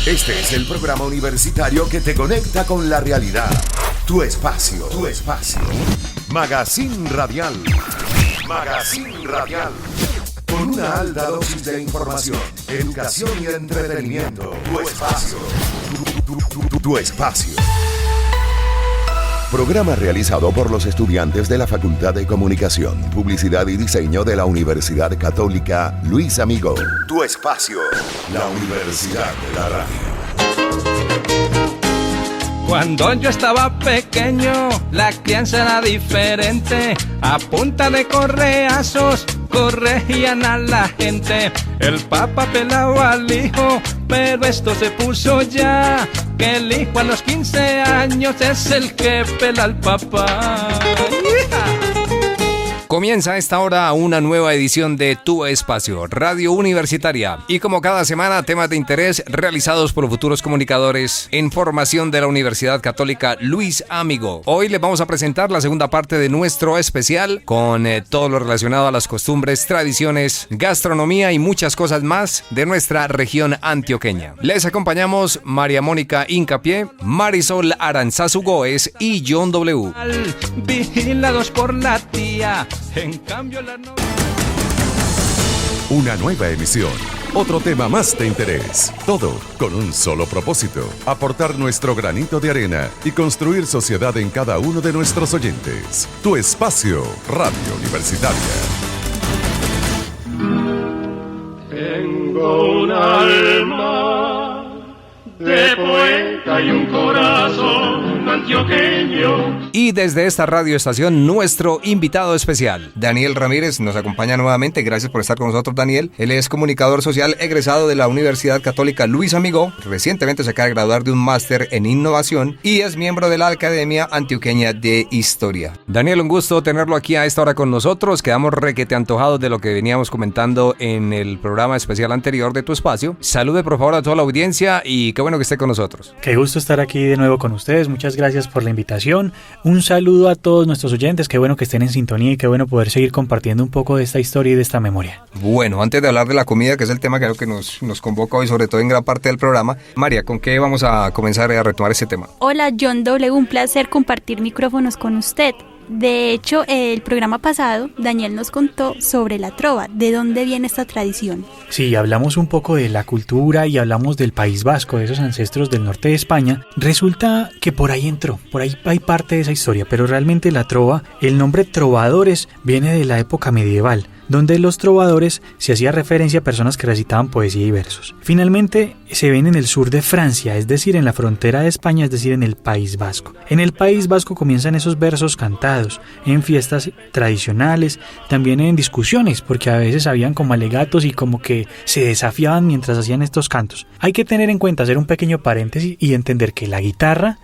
Este es el programa universitario que te conecta con la realidad. Tu espacio. Magazine Radial. Con una alta dosis de información, educación y entretenimiento. Tu espacio. Tu espacio. Programa realizado por los estudiantes de la Facultad de Comunicación, Publicidad y Diseño de la Universidad Católica Luis Amigo. Tu espacio, la Universidad de la Radio. Cuando yo estaba pequeño, la crianza era diferente. A punta de correazos corregían a la gente. El papá pelaba al hijo, pero esto se puso ya, que el hijo a los 15 años es el que pela al papá. Comienza a esta hora una nueva edición de Tu Espacio, Radio Universitaria. Y como cada semana, temas de interés realizados por futuros comunicadores en formación de la Universidad Católica Luis Amigo. Hoy les vamos a presentar la segunda parte de nuestro especial con todo lo relacionado a las costumbres, tradiciones, gastronomía y muchas cosas más de nuestra región antioqueña. Les acompañamos María Mónica Incapié, Marisol Aranzazu Góez y John W. Vigilados por la tía. En cambio la no... Una nueva emisión, otro tema más de interés. Todo con un solo propósito: aportar nuestro granito de arena y construir sociedad en cada uno de nuestros oyentes. Tu espacio, Radio Universitaria. Tengo un alma de poeta y un corazón antioqueño. Y desde esta radioestación, nuestro invitado especial, Daniel Ramírez, nos acompaña nuevamente. Gracias por estar con nosotros, Daniel. Él es comunicador social egresado de la Universidad Católica Luis Amigo. Recientemente se acaba de graduar de un máster en innovación y es miembro de la Academia Antioqueña de Historia. Daniel, un gusto tenerlo aquí a esta hora con nosotros. Quedamos requete antojados de lo que veníamos comentando en el programa especial anterior de Tu Espacio. Salude por favor a toda la audiencia y qué bueno que esté con nosotros. Qué gusto estar aquí de nuevo con ustedes. Muchas gracias por la invitación. Un saludo a todos nuestros oyentes. Qué bueno que estén en sintonía y qué bueno poder seguir compartiendo un poco de esta historia y de esta memoria. Bueno, antes de hablar de la comida, que es el tema que creo que nos convoca hoy, sobre todo en gran parte del programa, María, ¿con qué vamos a comenzar a retomar este tema? Hola, John W., un placer compartir micrófonos con usted. De hecho, el programa pasado, Daniel nos contó sobre la trova, de dónde viene esta tradición. Sí, hablamos un poco de la cultura y hablamos del País Vasco, de esos ancestros del norte de España. Resulta que por ahí entró, por ahí hay parte de esa historia, pero realmente la trova, el nombre trovadores, viene de la época medieval, donde los trovadores se hacía referencia a personas que recitaban poesía y versos. Finalmente se ven en el sur de Francia, es decir, en la frontera de España, es decir, en el País Vasco. En el País Vasco comienzan esos versos cantados, en fiestas tradicionales, también en discusiones, porque a veces habían como alegatos y como que se desafiaban mientras hacían estos cantos. Hay que tener en cuenta, hacer un pequeño paréntesis y entender que la guitarra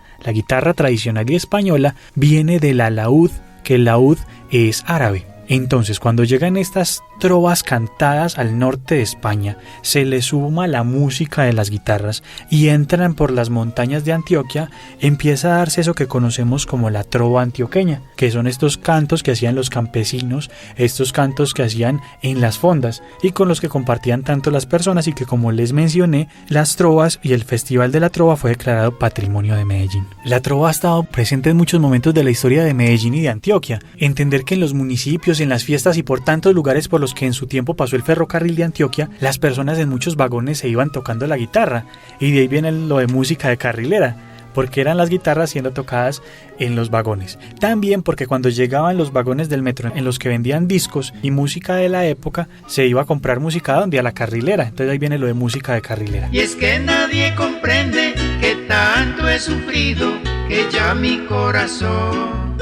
tradicional y española viene del alaúd, que el laúd es árabe. Entonces, cuando llegan estas trovas cantadas al norte de España, se le suma la música de las guitarras y entran por las montañas de Antioquia, empieza a darse eso que conocemos como la trova antioqueña, que son estos cantos que hacían los campesinos, estos cantos que hacían en las fondas y con los que compartían tanto las personas, y que, como les mencioné, las trovas y el Festival de la Trova fue declarado Patrimonio de Medellín. La trova ha estado presente en muchos momentos de la historia de Medellín y de Antioquia. Entender que en los municipios, en las fiestas y por tantos lugares por los que en su tiempo pasó el ferrocarril de Antioquia, las personas en muchos vagones se iban tocando la guitarra, y de ahí viene lo de música de carrilera, porque eran las guitarras siendo tocadas en los vagones. También porque cuando llegaban los vagones del metro en los que vendían discos y música de la época, se iba a comprar música donde, a la carrilera. Entonces ahí viene lo de música de carrilera. Y es que nadie comprende que tanto he sufrido, que ya mi corazón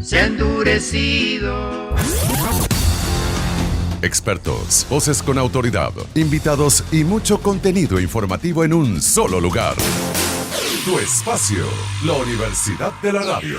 se ha endurecido. Expertos, voces con autoridad, invitados y mucho contenido informativo en un solo lugar. Tu espacio, la Universidad de la Radio.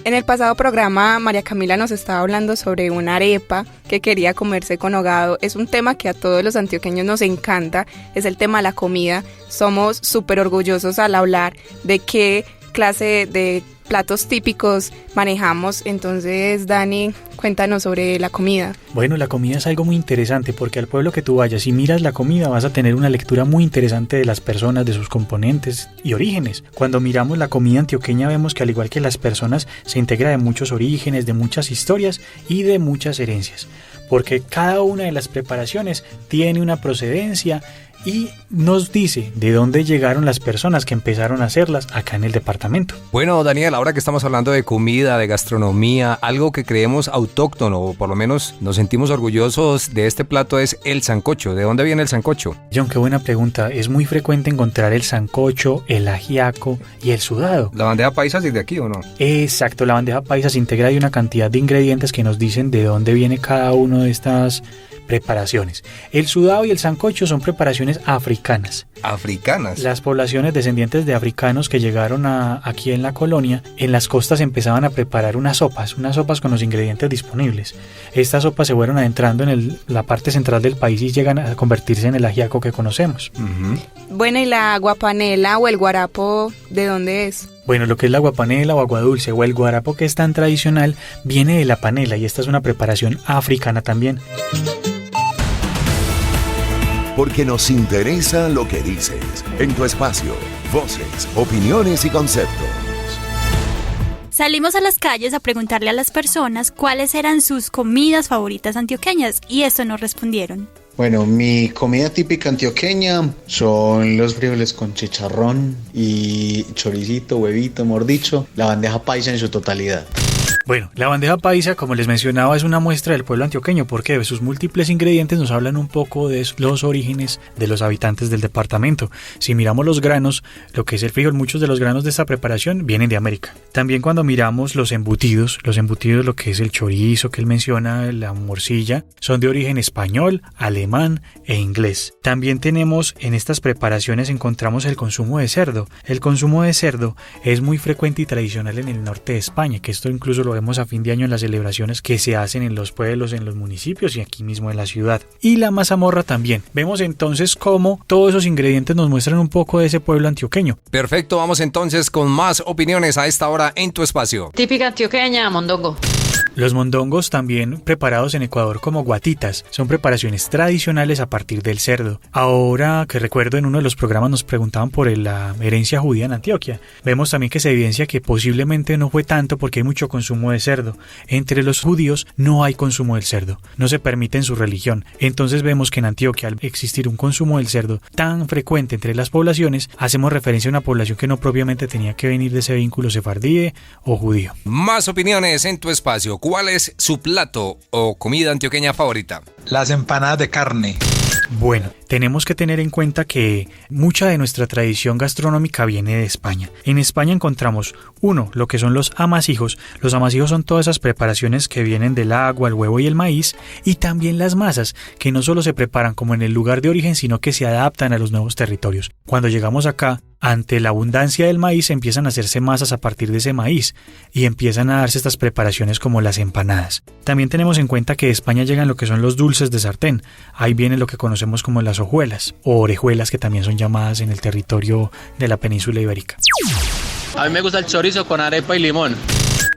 En el pasado programa, María Camila nos estaba hablando sobre una arepa que quería comerse con hogado. Es un tema que a todos los antioqueños nos encanta, es el tema de la comida. Somos súper orgullosos al hablar de qué clase de platos típicos manejamos. Entonces, Dani, cuéntanos sobre la comida. Bueno, la comida es algo muy interesante porque al pueblo que tú vayas y miras la comida vas a tener una lectura muy interesante de las personas, de sus componentes y orígenes. Cuando miramos la comida antioqueña vemos que al igual que las personas se integra de muchos orígenes, de muchas historias y de muchas herencias, porque cada una de las preparaciones tiene una procedencia y nos dice de dónde llegaron las personas que empezaron a hacerlas acá en el departamento. Bueno, Daniel, ahora que estamos hablando de comida, de gastronomía, algo que creemos autóctono, o por lo menos nos sentimos orgullosos de este plato, es el sancocho. ¿De dónde viene el sancocho? John, qué buena pregunta. Es muy frecuente encontrar el sancocho, el ajiaco y el sudado. ¿La bandeja paisa es de aquí o no? Exacto, la bandeja paisa se integra de una cantidad de ingredientes que nos dicen de dónde viene cada uno de estas preparaciones. El sudado y el sancocho son preparaciones africanas. ¿Africanas? Las poblaciones descendientes de africanos que llegaron aquí en la colonia, en las costas empezaban a preparar unas sopas con los ingredientes disponibles. Estas sopas se fueron adentrando en la parte central del país y llegan a convertirse en el ajiaco que conocemos. Uh-huh. Bueno, ¿y la aguapanela o el guarapo de dónde es? Bueno, lo que es la aguapanela o agua dulce o el guarapo, que es tan tradicional, viene de la panela y esta es una preparación africana también. Porque nos interesa lo que dices. En tu espacio, voces, opiniones y conceptos. Salimos a las calles a preguntarle a las personas cuáles eran sus comidas favoritas antioqueñas y esto nos respondieron. Bueno, mi comida típica antioqueña son los frijoles con chicharrón y choricito, huevito, mejor dicho, la bandeja paisa en su totalidad. Bueno, la bandeja paisa, como les mencionaba, es una muestra del pueblo antioqueño porque de sus múltiples ingredientes nos hablan un poco de los orígenes de los habitantes del departamento. Si miramos los granos, lo que es el frijol, muchos de los granos de esta preparación vienen de América. También cuando miramos los embutidos, lo que es el chorizo que él menciona, la morcilla, son de origen español, alemán e inglés. También tenemos en estas preparaciones encontramos el consumo de cerdo. El consumo de cerdo es muy frecuente y tradicional en el norte de España, que esto incluso lo vemos a fin de año en las celebraciones que se hacen en los pueblos, en los municipios y aquí mismo en la ciudad. Y la mazamorra también. Vemos entonces cómo todos esos ingredientes nos muestran un poco de ese pueblo antioqueño. Perfecto, vamos entonces con más opiniones a esta hora en tu espacio. Típica antioqueña, mondongo. Los mondongos, también preparados en Ecuador como guatitas, son preparaciones tradicionales a partir del cerdo. Ahora que recuerdo, en uno de los programas nos preguntaban por la herencia judía en Antioquia. Vemos también que se evidencia que posiblemente no fue tanto porque hay mucho consumo de cerdo. Entre los judíos no hay consumo del cerdo, no se permite en su religión. Entonces vemos que en Antioquia, al existir un consumo del cerdo tan frecuente entre las poblaciones, hacemos referencia a una población que no propiamente tenía que venir de ese vínculo sefardí o judío. Más opiniones en tu espacio. ¿Cuál es su plato o comida antioqueña favorita? Las empanadas de carne. Bueno, tenemos que tener en cuenta que mucha de nuestra tradición gastronómica viene de España. En España encontramos, lo que son los amasijos. Los amasijos son todas esas preparaciones que vienen del agua, el huevo y el maíz, y también las masas, que no solo se preparan como en el lugar de origen, sino que se adaptan a los nuevos territorios. Cuando llegamos acá, ante la abundancia del maíz, empiezan a hacerse masas a partir de ese maíz y empiezan a darse estas preparaciones como las empanadas. También tenemos en cuenta que de España llegan lo que son los dulces de sartén. Ahí viene lo que conocemos como las hojuelas o orejuelas, que también son llamadas en el territorio de la península ibérica. A mí me gusta el chorizo con arepa y limón.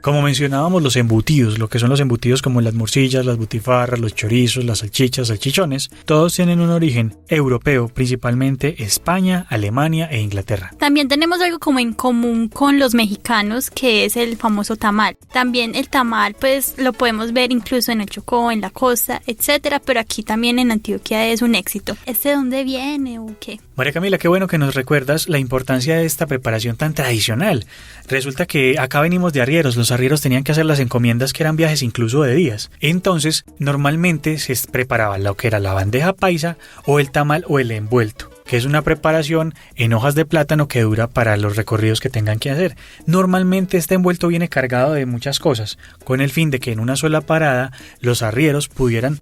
Como mencionábamos, los embutidos, lo que son los embutidos como las morcillas, las butifarras, los chorizos, las salchichas, salchichones, todos tienen un origen europeo, principalmente España, Alemania e Inglaterra. También tenemos algo como en común con los mexicanos, que es el famoso tamal. También el tamal, pues lo podemos ver incluso en el Chocó, en la costa, etcétera, pero aquí también en Antioquia es un éxito. ¿De dónde viene o qué? María Camila, qué bueno que nos recuerdas la importancia de esta preparación tan tradicional. Resulta que acá venimos de arrieros. Los arrieros tenían que hacer las encomiendas, que eran viajes incluso de días. Entonces, normalmente se preparaba lo que era la bandeja paisa o el tamal o el envuelto, que es una preparación en hojas de plátano que dura para los recorridos que tengan que hacer. Normalmente este envuelto viene cargado de muchas cosas, con el fin de que en una sola parada los arrieros pudieran,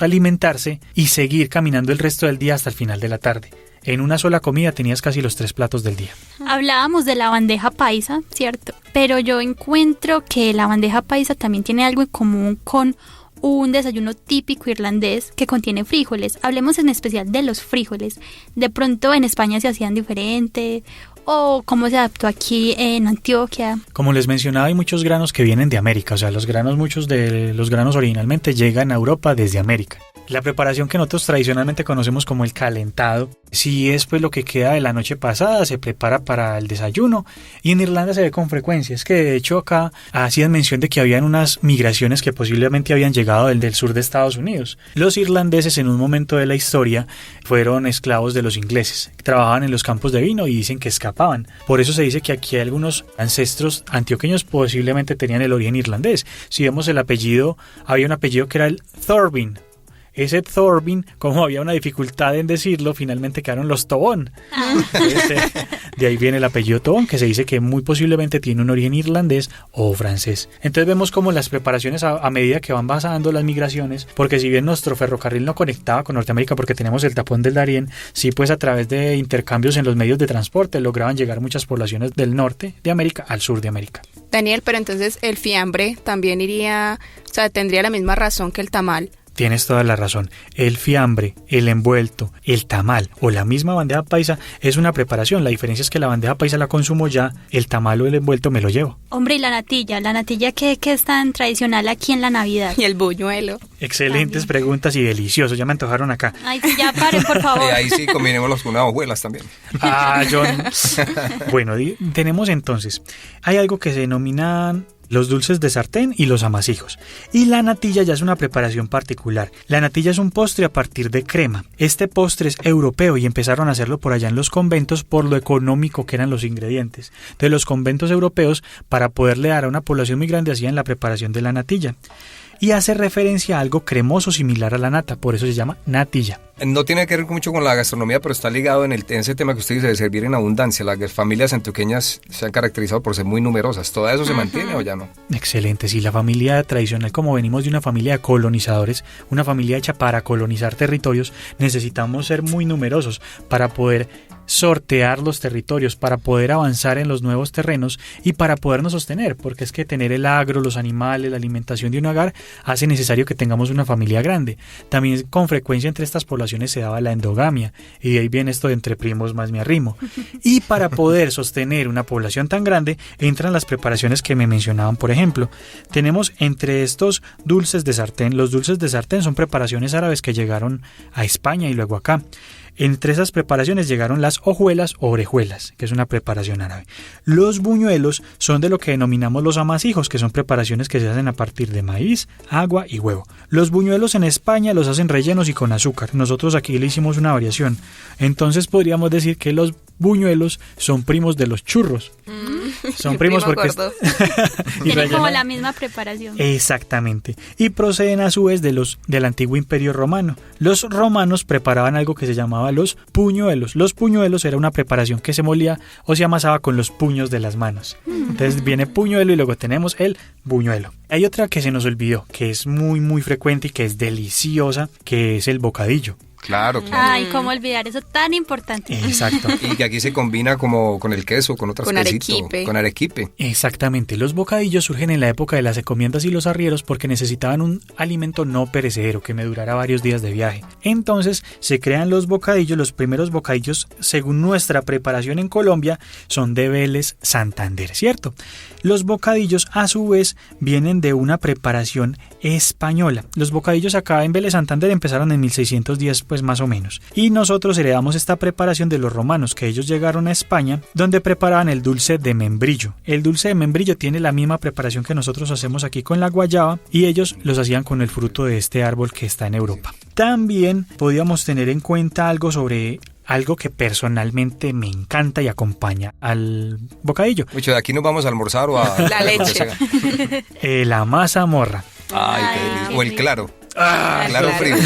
alimentarse y seguir caminando el resto del día hasta el final de la tarde. En una sola comida tenías casi los 3 platos del día. Hablábamos de la bandeja paisa, ¿cierto? Pero yo encuentro que la bandeja paisa también tiene algo en común con un desayuno típico irlandés que contiene frijoles. Hablemos en especial de los frijoles. De pronto en España se hacían diferente o cómo se adaptó aquí en Antioquia? Como les mencionaba, hay muchos granos que vienen de América, o sea, muchos de los granos originalmente llegan a Europa desde América. La preparación que nosotros tradicionalmente conocemos como el calentado, si es pues lo que queda de la noche pasada, se prepara para el desayuno, y en Irlanda se ve con frecuencia. Es que de hecho acá hacían mención de que habían unas migraciones que posiblemente habían llegado del sur de Estados Unidos. Los irlandeses en un momento de la historia fueron esclavos de los ingleses, trabajaban en los campos de vino y dicen que escapaban. Por eso se dice que aquí algunos ancestros antioqueños posiblemente tenían el origen irlandés. Si vemos el apellido, había un apellido que era el Thorbin. Ese Thorbin, como había una dificultad en decirlo, finalmente quedaron los Tobón. Entonces, de ahí viene el apellido Tobón, que se dice que muy posiblemente tiene un origen irlandés o francés. Entonces vemos como las preparaciones a medida que van pasando las migraciones, porque si bien nuestro ferrocarril no conectaba con Norteamérica porque tenemos el tapón del Darién, sí pues a través de intercambios en los medios de transporte lograban llegar muchas poblaciones del norte de América al sur de América. Daniel, pero entonces el fiambre también iría, o sea, tendría la misma razón que el tamal. Tienes toda la razón. El fiambre, el envuelto, el tamal o la misma bandeja paisa es una preparación. La diferencia es que la bandeja paisa la consumo ya, el tamal o el envuelto me lo llevo. Hombre, y la natilla que es tan tradicional aquí en la Navidad. Y el buñuelo. Excelentes también. Preguntas y deliciosos, ya me antojaron acá. Ay, sí, ya paren, por favor. Ahí sí combinémoslos con unas hojuelas también. John. Bueno, tenemos entonces, hay algo que se denominan los dulces de sartén y los amasijos. Y la natilla ya es una preparación particular. La natilla es un postre a partir de crema. Este postre es europeo y empezaron a hacerlo por allá en los conventos por lo económico que eran los ingredientes. Entonces los conventos europeos, para poderle dar a una población muy grande, hacían la preparación de la natilla. Y hace referencia a algo cremoso similar a la nata, por eso se llama natilla. No tiene que ver mucho con la gastronomía, pero está ligado en ese tema que usted dice de servir en abundancia. Las familias antioqueñas se han caracterizado por ser muy numerosas. ¿Todo eso se mantiene o ya no? Excelente, sí, la familia tradicional, como venimos de una familia de colonizadores, una familia hecha para colonizar territorios, necesitamos ser muy numerosos para poder sortear los territorios, para poder avanzar en los nuevos terrenos y para podernos sostener, porque es que tener el agro, los animales, la alimentación de un hogar hace necesario que tengamos una familia grande. También con frecuencia entre estas poblaciones se daba la endogamia y de ahí viene esto de entre primos más me arrimo. Y para poder sostener una población tan grande entran las preparaciones que me mencionaban. Por ejemplo, tenemos entre estos dulces de sartén. Los dulces de sartén son preparaciones árabes que llegaron a España y luego acá. Entre esas preparaciones llegaron las hojuelas o orejuelas, que es una preparación árabe. Los buñuelos son de lo que denominamos los amasijos, que son preparaciones que se hacen a partir de maíz, agua y huevo. Los buñuelos en España los hacen rellenos y con azúcar. Nosotros aquí le hicimos una variación. Entonces podríamos decir que los buñuelos son primos de los churros. Son primos porque tienen como la misma preparación. Exactamente. Y proceden a su vez del antiguo Imperio Romano. Los romanos preparaban algo que se llamaba los puñuelos. Los puñuelos era una preparación que se molía o se amasaba con los puños de las manos. Entonces viene puñuelo y luego tenemos el buñuelo. Hay otra que se nos olvidó, que es muy muy frecuente y que es deliciosa, que es el bocadillo. Claro. Ay, cómo olvidar eso tan importante. Exacto. Y que aquí se combina como con el queso, con otras cositas. Con arequipe. Exactamente. Los bocadillos surgen en la época de las encomiendas y los arrieros porque necesitaban un alimento no perecedero que me durara varios días de viaje. Entonces se crean los bocadillos. Los primeros bocadillos, según nuestra preparación en Colombia, son de Vélez, Santander, ¿cierto? Los bocadillos a su vez vienen de una preparación española. Los bocadillos acá en Vélez, Santander empezaron en 1610 pues más o menos. Y nosotros heredamos esta preparación de los romanos, que ellos llegaron a España, donde preparaban el dulce de membrillo. El dulce de membrillo tiene la misma preparación que nosotros hacemos aquí con la guayaba y ellos los hacían con el fruto de este árbol que está en Europa. También podíamos tener en cuenta algo sobre algo que personalmente me encanta y acompaña al bocadillo. Mucho de aquí nos vamos a almorzar o a... La leche. La mazamorra. Ay, qué delicia. O el claro. Claro frío.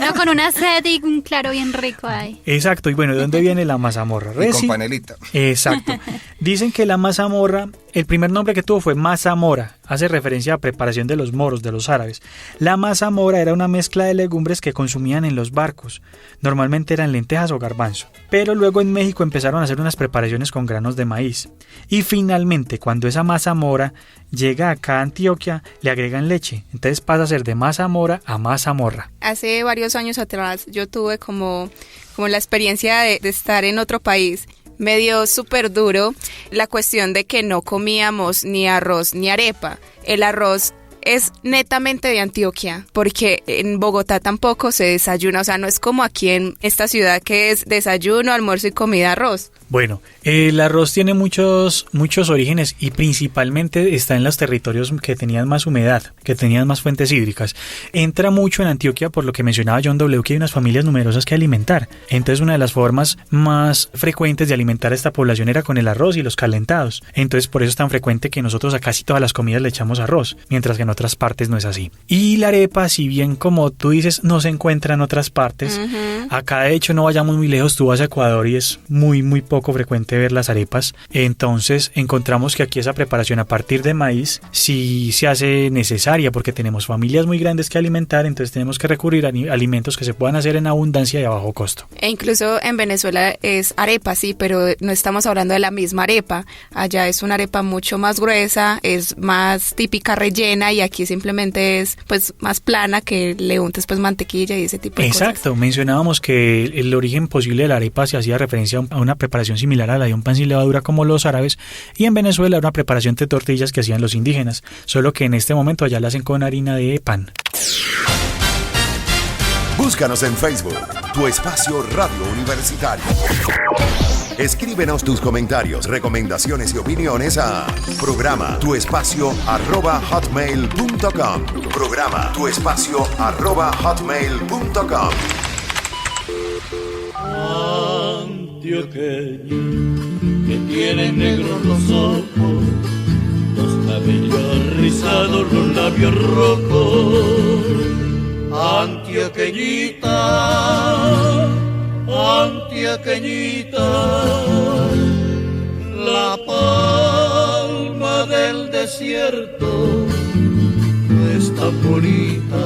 No, con una sed y un claro bien rico ahí. Exacto, y bueno, ¿de dónde viene la mazamorra? Y con panelita. Exacto. Dicen que la mazamorra, el primer nombre que tuvo fue mazamora, hace referencia a preparación de los moros, de los árabes. La mazamorra era una mezcla de legumbres que consumían en los barcos. Normalmente eran lentejas o garbanzo. Pero luego en México empezaron a hacer unas preparaciones con granos de maíz. Y finalmente, cuando esa mazamorra llega acá a Antioquia, le agregan leche. Entonces pasa a ser de mazamorra a mazamorra. Hace varios años atrás yo tuve como la experiencia de estar en otro país. me dio súper duro la cuestión de que no comíamos ni arroz ni arepa. El arroz es netamente de Antioquia, porque en Bogotá tampoco se desayuna, o sea, no es como aquí en esta ciudad que es desayuno, almuerzo y comida arroz. Bueno, el arroz tiene muchos orígenes y principalmente está en los territorios que tenían más humedad, que tenían más fuentes hídricas. Entra mucho en Antioquia por lo que mencionaba John W., que hay unas familias numerosas que alimentar. Entonces una de las formas más frecuentes de alimentar a esta población era con el arroz y los calentados. Entonces por eso es tan frecuente que nosotros a casi todas las comidas le echamos arroz, mientras que en otras partes no es así. Y la arepa, si bien como tú dices, no se encuentra en otras partes, acá de hecho no vayamos muy lejos, tú vas a Ecuador y es muy poco frecuente ver las arepas. Entonces encontramos que aquí esa preparación a partir de maíz sí se hace necesaria porque tenemos familias muy grandes que alimentar, entonces tenemos que recurrir a alimentos que se puedan hacer en abundancia y a bajo costo. E incluso en Venezuela es arepa, sí, pero no estamos hablando de la misma arepa. Allá es una arepa mucho más gruesa, es más típica rellena, y aquí simplemente es pues más plana, que le untes pues mantequilla y ese tipo de cosas. Exacto, mencionábamos que el origen posible de la arepa se hacía referencia a una preparación similar a la de un pan sin levadura como los árabes, y en Venezuela una preparación de tortillas que hacían los indígenas, solo que en este momento allá la hacen con harina de pan. Búscanos en Facebook, Tu Espacio Radio Universitario. Escríbenos tus comentarios, recomendaciones y opiniones a programa tuespacio@hotmail.com. Programa tuespacio@hotmail.com. Antioqueño, que tiene negros los ojos, los cabellos rizados, los labios rojos. Antioqueñita, antioqueñita, la palma del desierto es tan bonita.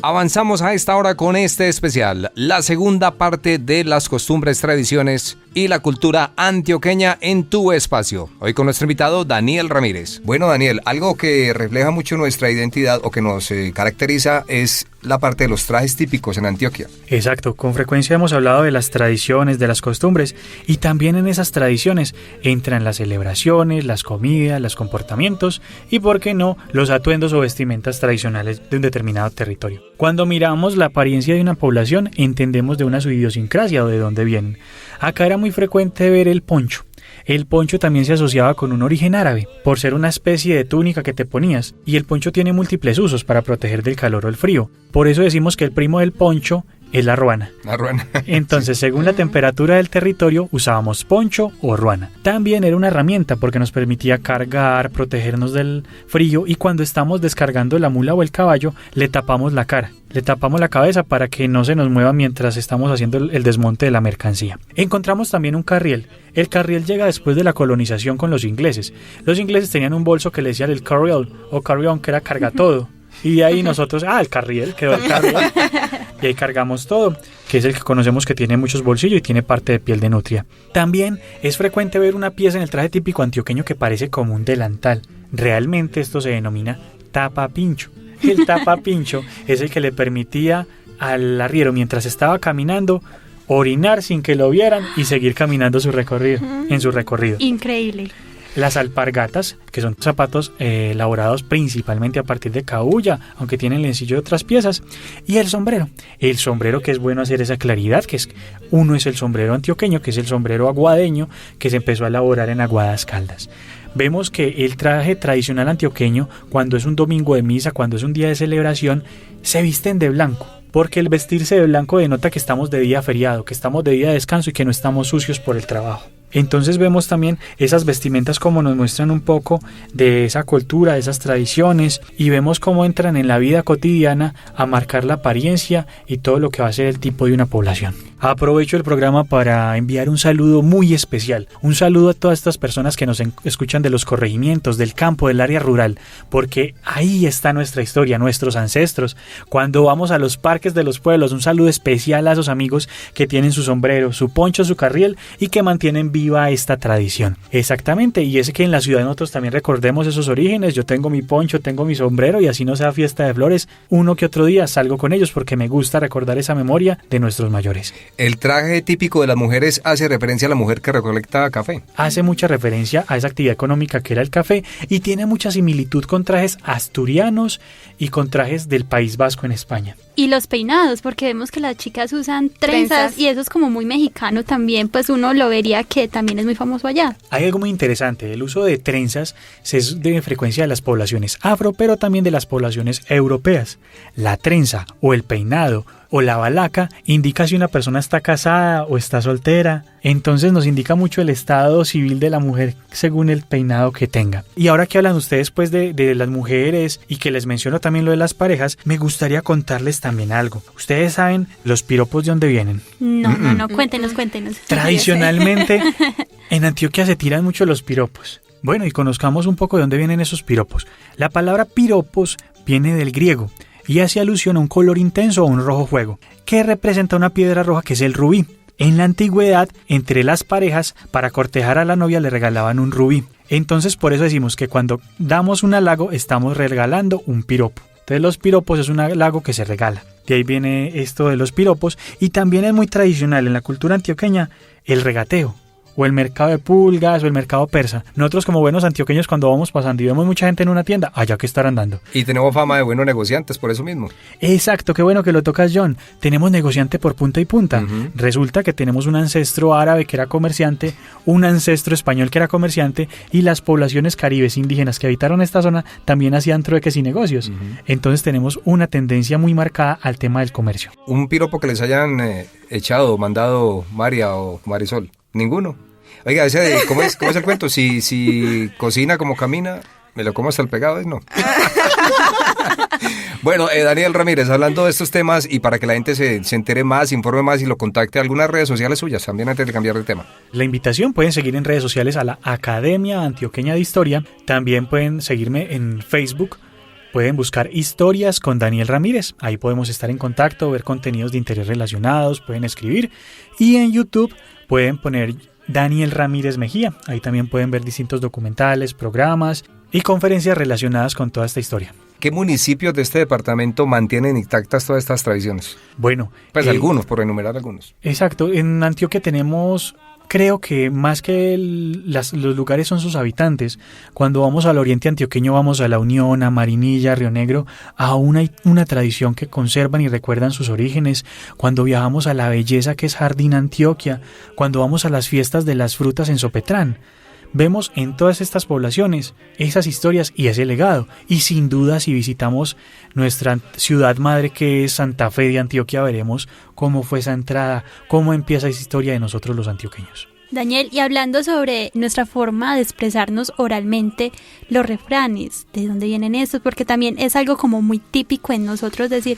Avanzamos a esta hora con este especial, la segunda parte de las costumbres, tradiciones y la cultura antioqueña en Tu Espacio. Hoy con nuestro invitado Daniel Ramírez. Bueno, Daniel, algo que refleja mucho nuestra identidad o que nos caracteriza es la parte de los trajes típicos en Antioquia. Exacto, con frecuencia hemos hablado de las tradiciones, de las costumbres, y también en esas tradiciones entran las celebraciones, las comidas, los comportamientos y, por qué no, los atuendos o vestimentas tradicionales de un determinado territorio. Cuando miramos la apariencia de una población, entendemos de una su idiosincrasia o de dónde vienen. Acá era muy frecuente ver el poncho. El poncho también se asociaba con un origen árabe, por ser una especie de túnica que te ponías, y el poncho tiene múltiples usos para proteger del calor o el frío. Por eso decimos que el primo del poncho es la ruana. La ruana. Entonces, según la temperatura del territorio, usábamos poncho o ruana. También era una herramienta porque nos permitía cargar, protegernos del frío, y cuando estamos descargando la mula o el caballo, le tapamos la cara. Le tapamos la cabeza para que no se nos mueva mientras estamos haciendo el desmonte de la mercancía. Encontramos también un carriel. El carriel llega después de la colonización con los ingleses. Los ingleses tenían un bolso que le decían el carriel o carry-on, que era carga todo. Y de ahí nosotros, el carriel, quedó el carriel. Y ahí cargamos todo, que es el que conocemos que tiene muchos bolsillos y tiene parte de piel de nutria. También es frecuente ver una pieza en el traje típico antioqueño que parece como un delantal. Realmente esto se denomina tapapincho. El tapapincho es el que le permitía al arriero, mientras estaba caminando, orinar sin que lo vieran y seguir caminando en su recorrido. Increíble. Las alpargatas, que son zapatos elaborados principalmente a partir de cabuya, aunque tienen lencillo de otras piezas. Y el sombrero que es bueno hacer esa claridad, que es el sombrero antioqueño, que es el sombrero aguadeño, que se empezó a elaborar en Aguadas Caldas. Vemos que el traje tradicional antioqueño, cuando es un domingo de misa, cuando es un día de celebración, se visten de blanco, porque el vestirse de blanco denota que estamos de día feriado, que estamos de día de descanso y que no estamos sucios por el trabajo. Entonces vemos también esas vestimentas como nos muestran un poco de esa cultura, de esas tradiciones, y vemos cómo entran en la vida cotidiana a marcar la apariencia y todo lo que va a ser el tipo de una población. Aprovecho el programa para enviar un saludo muy especial, un saludo a todas estas personas que nos escuchan de los corregimientos, del campo, del área rural, porque ahí está nuestra historia, nuestros ancestros. Cuando vamos a los parques de los pueblos, un saludo especial a esos amigos que tienen su sombrero, su poncho, su carriel y que mantienen vivo viva esta tradición. Exactamente, y es que en la ciudad nosotros también recordemos esos orígenes. Yo tengo mi poncho, tengo mi sombrero, y así no sea fiesta de flores, uno que otro día salgo con ellos porque me gusta recordar esa memoria de nuestros mayores. El traje típico de las mujeres hace referencia a la mujer que recolecta café. Hace mucha referencia a esa actividad económica que era el café, y tiene mucha similitud con trajes asturianos y con trajes del País Vasco en España. Y los peinados, porque vemos que las chicas usan trenzas y eso es como muy mexicano también, pues uno lo vería que también es muy famoso allá. Hay algo muy interesante, el uso de trenzas es de frecuencia de las poblaciones afro, pero también de las poblaciones europeas. La trenza o el peinado o la balaca indica si una persona está casada o está soltera. Entonces nos indica mucho el estado civil de la mujer según el peinado que tenga. Y ahora que hablan ustedes pues de las mujeres y que les menciono también lo de las parejas, me gustaría contarles también algo. ¿Ustedes saben los piropos de dónde vienen? No, cuéntenos. Tradicionalmente en Antioquia se tiran mucho los piropos. Bueno, y conozcamos un poco de dónde vienen esos piropos. La palabra piropos viene del griego y hace alusión a un color intenso o un rojo fuego, que representa una piedra roja que es el rubí. En la antigüedad, entre las parejas, para cortejar a la novia le regalaban un rubí. Entonces por eso decimos que cuando damos un halago estamos regalando un piropo. Entonces los piropos es un halago que se regala. De ahí viene esto de los piropos, y también es muy tradicional en la cultura antioqueña el regateo, o el mercado de pulgas, o el mercado persa. Nosotros como buenos antioqueños cuando vamos pasando y vemos mucha gente en una tienda, allá que estarán dando. Y tenemos fama de buenos negociantes, por eso mismo. Exacto, qué bueno que lo tocas, John. Tenemos negociante por punta y punta. Resulta que tenemos un ancestro árabe que era comerciante, un ancestro español que era comerciante, y las poblaciones caribes indígenas que habitaron esta zona también hacían trueques y negocios. Entonces tenemos una tendencia muy marcada al tema del comercio. Un piropo que les hayan echado, mandado María o Marisol. Ninguno. Oiga, ese de, ¿cómo es el cuento? Si cocina como camina, me lo como hasta el pegado, ¿no? Bueno, Daniel Ramírez, hablando de estos temas y para que la gente se entere más, se informe más y lo contacte, algunas redes sociales suyas también antes de cambiar de tema. La invitación, pueden seguir en redes sociales a la Academia Antioqueña de Historia, también pueden seguirme en Facebook. Pueden buscar Historias con Daniel Ramírez. Ahí podemos estar en contacto, ver contenidos de interés relacionados, pueden escribir. Y en YouTube pueden poner Daniel Ramírez Mejía. Ahí también pueden ver distintos documentales, programas y conferencias relacionadas con toda esta historia. ¿Qué municipios de este departamento mantienen intactas todas estas tradiciones? Bueno, pues algunos, por enumerar algunos. Exacto. En Antioquia tenemos... Creo que más que los lugares son sus habitantes. Cuando vamos al oriente antioqueño, vamos a La Unión, a Marinilla, Río Negro, aún hay una tradición que conservan y recuerdan sus orígenes. Cuando viajamos a La Belleza, que es Jardín Antioquia, cuando vamos a las fiestas de las frutas en Sopetrán, vemos en todas estas poblaciones esas historias y ese legado. Y sin duda, si visitamos nuestra ciudad madre que es Santa Fe de Antioquia, veremos cómo fue esa entrada, cómo empieza esa historia de nosotros los antioqueños. Daniel, y hablando sobre nuestra forma de expresarnos oralmente, los refranes, ¿de dónde vienen estos? Porque también es algo como muy típico en nosotros decir,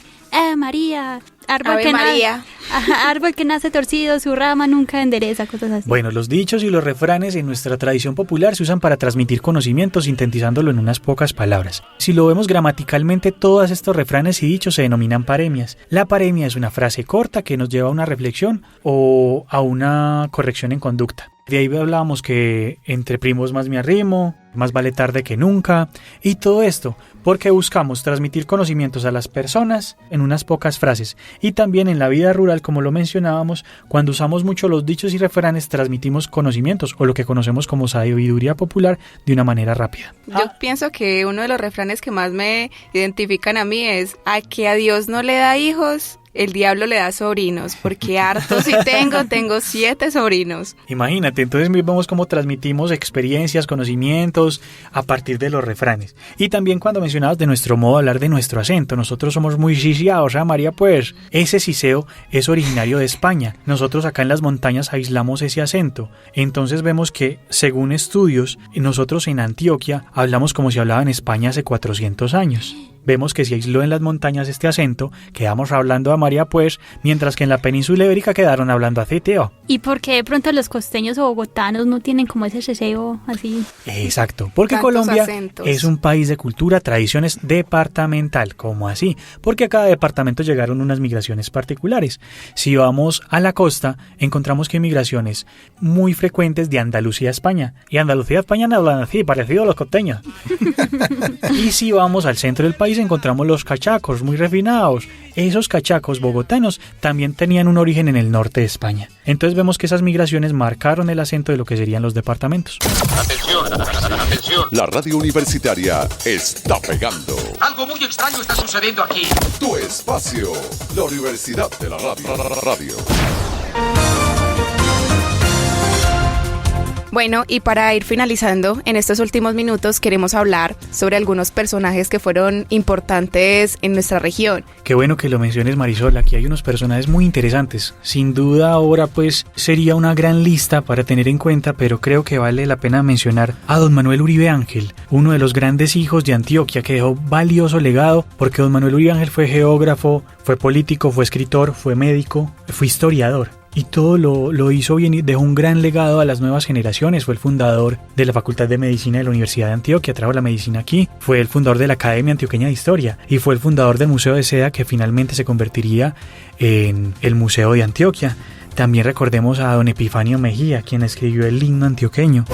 María, árbol que nace torcido, su rama nunca endereza, cosas así. Bueno, los dichos y los refranes en nuestra tradición popular se usan para transmitir conocimiento sintetizándolo en unas pocas palabras. Si lo vemos gramaticalmente, todos estos refranes y dichos se denominan paremias. La paremia es una frase corta que nos lleva a una reflexión o a una corrección en conducta. De ahí hablábamos que entre primos más me arrimo, más vale tarde que nunca, y todo esto porque buscamos transmitir conocimientos a las personas en unas pocas frases. Y también en la vida rural, como lo mencionábamos, cuando usamos mucho los dichos y refranes, transmitimos conocimientos o lo que conocemos como sabiduría popular de una manera rápida. Yo pienso que uno de los refranes que más me identifican a mí es: a que a Dios no le da hijos, el diablo le da sobrinos, porque harto si tengo 7 sobrinos. Imagínate, entonces vemos cómo transmitimos experiencias, conocimientos a partir de los refranes. Y también cuando mencionabas de nuestro modo de hablar, de nuestro acento, nosotros somos muy sisiados, María, pues ese siseo es originario de España. Nosotros acá en las montañas aislamos ese acento. Entonces vemos que, según estudios, nosotros en Antioquia hablamos como si hablaba en España hace 400 años. vemos que se aisló en las montañas este acento, quedamos hablando a María pues, mientras que en la península ibérica quedaron hablando así, tío. ¿Y por qué de pronto los costeños o bogotanos no tienen como ese ceseo así? Exacto, porque Tantos Colombia acentos. es un país de cultura, tradiciones departamental, como así, porque a cada departamento llegaron unas migraciones particulares. Si vamos a la costa, encontramos que hay migraciones muy frecuentes de Andalucía a España, y Andalucía a España no hablan así, parecido a los costeños. Y si vamos al centro del país, encontramos los cachacos muy refinados. Esos cachacos bogotanos también tenían un origen en el norte de España. Entonces vemos que esas migraciones marcaron el acento de lo que serían los departamentos. Atención, atención. La radio universitaria está pegando. Algo muy extraño está sucediendo aquí. Tu espacio, la Universidad de la Radio. Bueno, y para ir finalizando, en estos últimos minutos queremos hablar sobre algunos personajes que fueron importantes en nuestra región. Qué bueno que lo menciones, Marisol, aquí hay unos personajes muy interesantes. Sin duda ahora pues sería una gran lista para tener en cuenta, pero creo que vale la pena mencionar a don Manuel Uribe Ángel, uno de los grandes hijos de Antioquia que dejó valioso legado, porque don Manuel Uribe Ángel fue geógrafo, fue político, fue escritor, fue médico, fue historiador. Y todo lo hizo bien y dejó un gran legado a las nuevas generaciones. Fue el fundador de la Facultad de Medicina de la Universidad de Antioquia, trajo la medicina aquí. Fue el fundador de la Academia Antioqueña de Historia y fue el fundador del Museo de Seda, que finalmente se convertiría en el Museo de Antioquia. También recordemos a don Epifanio Mejía, quien escribió el himno antioqueño.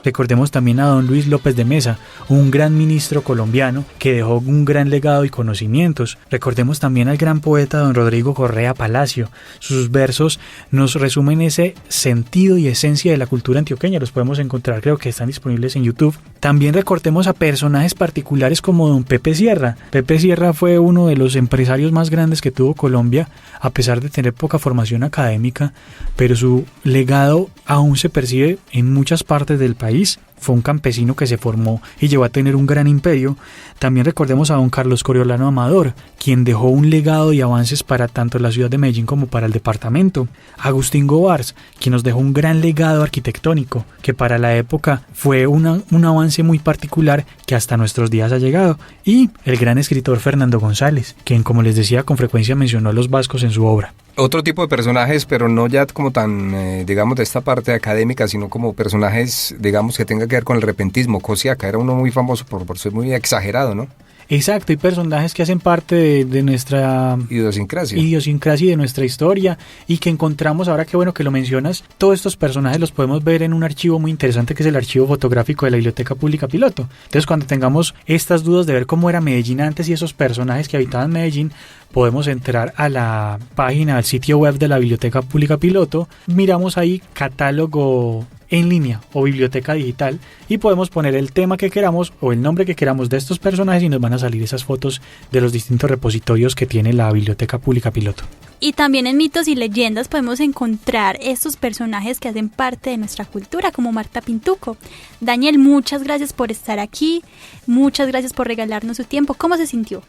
Recordemos también a don Luis López de Mesa, un gran ministro colombiano que dejó un gran legado y conocimientos. Recordemos también al gran poeta don Rodrigo Correa Palacio. Sus versos nos resumen ese sentido y esencia de la cultura antioqueña. Los podemos encontrar, creo que están disponibles en YouTube. También recordemos a personajes particulares como don Pepe Sierra. Pepe Sierra fue uno de los empresarios más grandes que tuvo Colombia, a pesar de tener poca formación académica, pero su legado aún se percibe en muchas partes del país. Fue un campesino que se formó y llegó a tener un gran imperio. También recordemos a don Carlos Coriolano Amador, quien dejó un legado y avances para tanto la ciudad de Medellín como para el departamento. Agustín Gobars, quien nos dejó un gran legado arquitectónico, que para la época fue un avance muy particular que hasta nuestros días ha llegado. Y el gran escritor Fernando González, quien, como les decía, con frecuencia mencionó a los vascos en su obra. Otro tipo de personajes, pero no ya como tan, digamos, de esta parte académica, sino como personajes, digamos, que tenga que ver con el repentismo. Cosiaca era uno muy famoso por ser muy exagerado, ¿no? Exacto, hay personajes que hacen parte de nuestra idiosincrasia y de nuestra historia y que encontramos, ahora qué bueno que lo mencionas, todos estos personajes los podemos ver en un archivo muy interesante que es el archivo fotográfico de la Biblioteca Pública Piloto. Entonces cuando tengamos estas dudas de ver cómo era Medellín antes y esos personajes que habitaban Medellín, podemos entrar a la página, al sitio web de la Biblioteca Pública Piloto, miramos ahí catálogo en línea o biblioteca digital y podemos poner el tema que queramos o el nombre que queramos de estos personajes y nos van a salir esas fotos de los distintos repositorios que tiene la Biblioteca Pública Piloto. Y también en mitos y leyendas podemos encontrar estos personajes que hacen parte de nuestra cultura, como Marta Pintuco. Daniel, muchas gracias por estar aquí, muchas gracias por regalarnos su tiempo. ¿Cómo se sintió?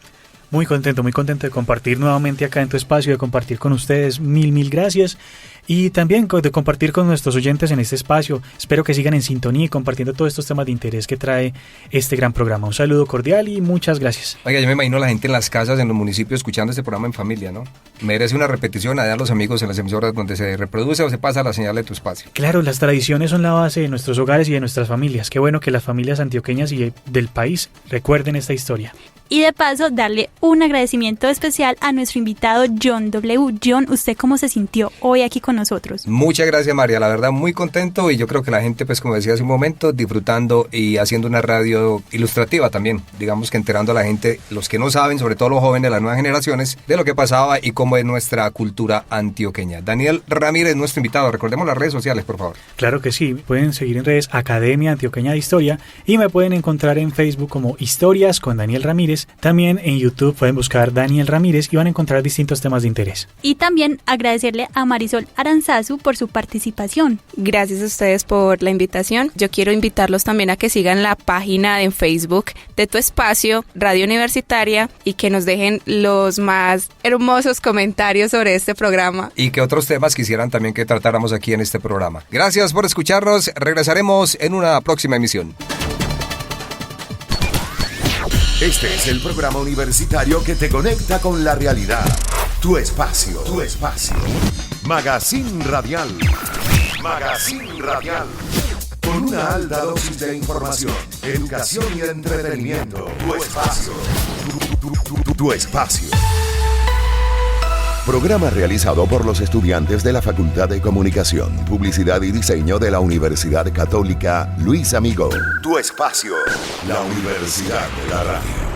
Muy contento de compartir nuevamente acá en tu espacio, de compartir con ustedes. Mil gracias. Y también de compartir con nuestros oyentes en este espacio. Espero que sigan en sintonía y compartiendo todos estos temas de interés que trae este gran programa. Un saludo cordial y muchas gracias. Oiga, yo me imagino a la gente en las casas, en los municipios, escuchando este programa en familia, ¿no? Merece una repetición allá a los amigos en las emisoras donde se reproduce o se pasa la señal de tu espacio. Claro, las tradiciones son la base de nuestros hogares y de nuestras familias. Qué bueno que las familias antioqueñas y del país recuerden esta historia. Y de paso, darle un agradecimiento especial a nuestro invitado John W. John, ¿usted cómo se sintió hoy aquí con nosotros? Muchas gracias, María, la verdad muy contento y yo creo que la gente, pues como decía hace un momento, disfrutando y haciendo una radio ilustrativa también, digamos que enterando a la gente, los que no saben, sobre todo los jóvenes, las nuevas generaciones, de lo que pasaba y cómo es nuestra cultura antioqueña. Daniel Ramírez, nuestro invitado, recordemos las redes sociales, por favor. Claro que sí, pueden seguir en redes Academia Antioqueña de Historia y me pueden encontrar en Facebook como Historias con Daniel Ramírez. También en YouTube pueden buscar Daniel Ramírez y van a encontrar distintos temas de interés. Y también agradecerle a Marisol Aranzazu por su participación. Gracias a ustedes por la invitación. Yo quiero invitarlos también a que sigan la página en Facebook de Tu Espacio, Radio Universitaria, y que nos dejen los más hermosos comentarios sobre este programa. Y que otros temas quisieran también que tratáramos aquí en este programa. Gracias por escucharnos. Regresaremos en una próxima emisión. Este es el programa universitario que te conecta con la realidad. Tu espacio, tu espacio. Magazine Radial. Magazine Radial. Con una alta dosis de información, educación y entretenimiento. Tu espacio. Tu espacio. Programa realizado por los estudiantes de la Facultad de Comunicación, Publicidad y Diseño de la Universidad Católica Luis Amigo. Tu espacio. La Universidad de la Radio.